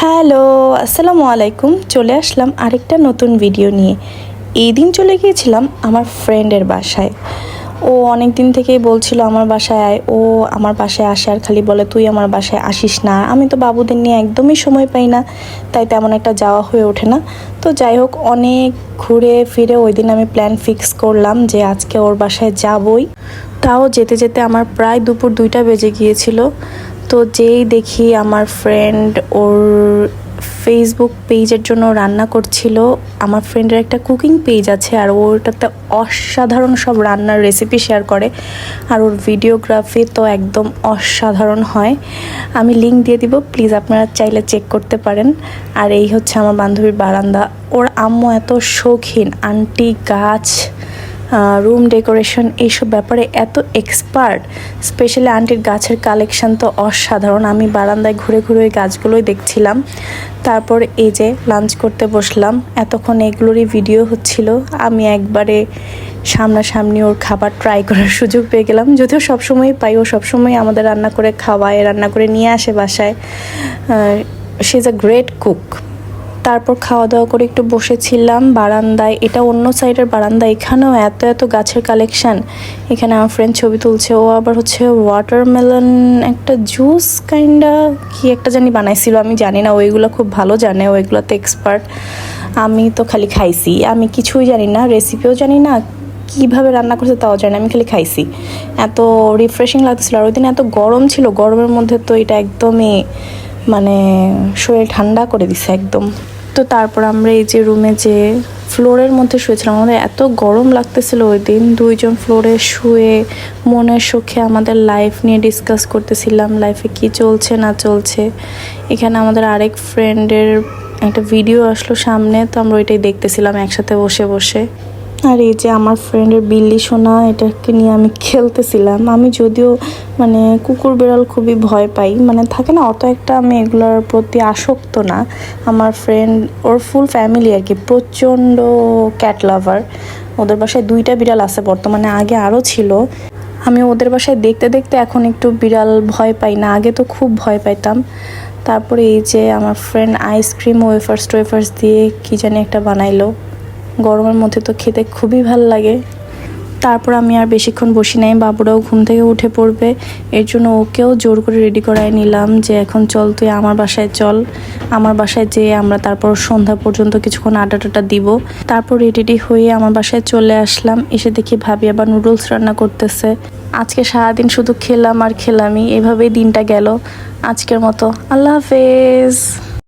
Hello, আসসালামু আলাইকুম। চলে আসলাম আরেকটা নতুন ভিডিও নিয়ে। এই দিন চলে গিয়েছিলাম আমার ফ্রেন্ডের বাসায়। ও অনেক দিন থেকেই বলছিল আমার বাসায় আয়। ও আমার বাসায় আসে আর খালি বলে তুই আমার বাসায় আসিস না। আমি তো বাবুদের নিয়ে একদমই সময় পাই না, তাই তেমন একটা যাওয়া হয়ে ওঠে না। তো যাই হোক, অনেক ঘুরে ফিরে ওই দিন আমি প্ল্যান ফিক্স করলাম যে আজকে ওর বাসায় যাবই। তাও যেতে যেতে আমার প্রায় দুপুর 2টা বেজে গিয়েছিল। তো যেই দেখি আমার ফ্রেন্ড ওর ফেসবুক পেজের জন্য রান্না করছিল। আমার ফ্রেন্ডের একটা কুকিং পেজ আছে আর ওটাতে অসাধারণ সব রান্নার রেসিপি শেয়ার করে, আর ওর ভিডিওগ্রাফি তো একদম অসাধারণ হয়। আমি লিংক দিয়ে দিব, প্লিজ আপনারা চাইলে চেক করতে পারেন। আর এই হচ্ছে আমার বান্ধবীর বারান্দা। ওর আম্মু এত শৌখিন, আন্টি গাছ, রুম ডেকোরেশন এইসব ব্যাপারে এত এক্সপার্ট। স্পেশালি আন্টির গাছের কালেকশন তো অসাধারণ। আমি বারান্দায় ঘুরে ঘুরে ওই গাছগুলোই দেখছিলাম। তারপর এই যে লাঞ্চ করতে বসলাম, এতক্ষণ এগুলোরই ভিডিও হচ্ছিল। আমি একবারে সামনাসামনি ওর খাবার ট্রাই করার সুযোগ পেয়ে গেলাম, যদিও সবসময় পাই। ও সবসময় আমাদের রান্না করে খাওয়ায়, রান্না করে নিয়ে আসে বাসায়। She is a great cook. তারপর খাওয়া দাওয়া করে একটু বসেছিলাম বারান্দায়। এটা অন্য সাইডের বারান্দা, এখানেও এত এত গাছের কালেকশান। এখানে আমার ফ্রেন্ড ছবি তুলছে। ও আবার হচ্ছে ওয়াটারমেলন একটা জুস কাইন্ডা কি একটা জানি বানাইছিল, আমি জানি না। ওইগুলো খুব ভালো জানে, ওইগুলোতে এক্সপার্ট। আমি তো খালি খাইছি, আমি কিছুই জানি না, রেসিপিও জানি না, কীভাবে রান্না করছে তাও জানি না। আমি খালি খাইছি। এত রিফ্রেশিং লাগতেছিল। আর ওই দিন এত গরম ছিল, গরমের মধ্যে তো এটা একদমই মানে শরীর ঠান্ডা করে দিছে একদম। তো তারপর আমরা এই যে রুমে যে ফ্লোরের মধ্যে শুয়েছিলাম, আমাদের এত গরম লাগতেছিল ওই দিন। দুইজন ফ্লোরে শুয়ে মনের সুখে আমাদের লাইফ নিয়ে ডিসকাস করতেছিলাম, লাইফে কি চলছে না চলছে। এখানে আমাদের আরেক ফ্রেন্ডের একটা ভিডিও আসলো সামনে, তো আমরা ওইটাই দেখতেছিলাম একসাথে বসে বসে। আর এই যে আমার ফ্রেন্ডের বিল্লি সোনা, এটাকে নিয়ে আমি খেলতেছিলাম। আমি যদিও মানে কুকুর বিড়াল খুবই ভয় পাই, মানে থাকে না অত একটা, আমি এগুলোর প্রতি আসক্ত না। আমার ফ্রেন্ড ওর ফুল ফ্যামিলি আর কি প্রচণ্ড ক্যাট লাভার। ওদের বাসায় 2টা বিড়াল আছে বর্তমানে, আগে আরও ছিল। আমি ওদের বাসায় দেখতে দেখতে এখন একটু বিড়াল ভয় পাই না, আগে তো খুব ভয় পাইতাম। তারপরে এই যে আমার ফ্রেন্ড আইসক্রিম ওয়েফার্স দিয়ে কী জানি একটা বানাইলো। গরমের মধ্যে তো খেতে খুবই ভাল লাগে। তারপর আমি আর বেশিক্ষণ বসি নাই, বাবুরাও ঘুম থেকে উঠে পড়বে, এর জন্য ওকেও জোর করে রেডি করায় নিলাম যে এখন চল তুই আমার বাসায় চল। আমার বাসায় যেয়ে আমরা তারপর সন্ধ্যা পর্যন্ত কিছুক্ষণ আড্ডা দিব। তারপর রেডি হয়ে আমার বাসায় চলে আসলাম। এসে দেখি ভাবি আবার নুডলস রান্না করতেছে। আজকে সারাদিন শুধু খেলাম আর খেলামই, এভাবেই দিনটা গেল। আজকের মতো আল্লাহ হাফেজ।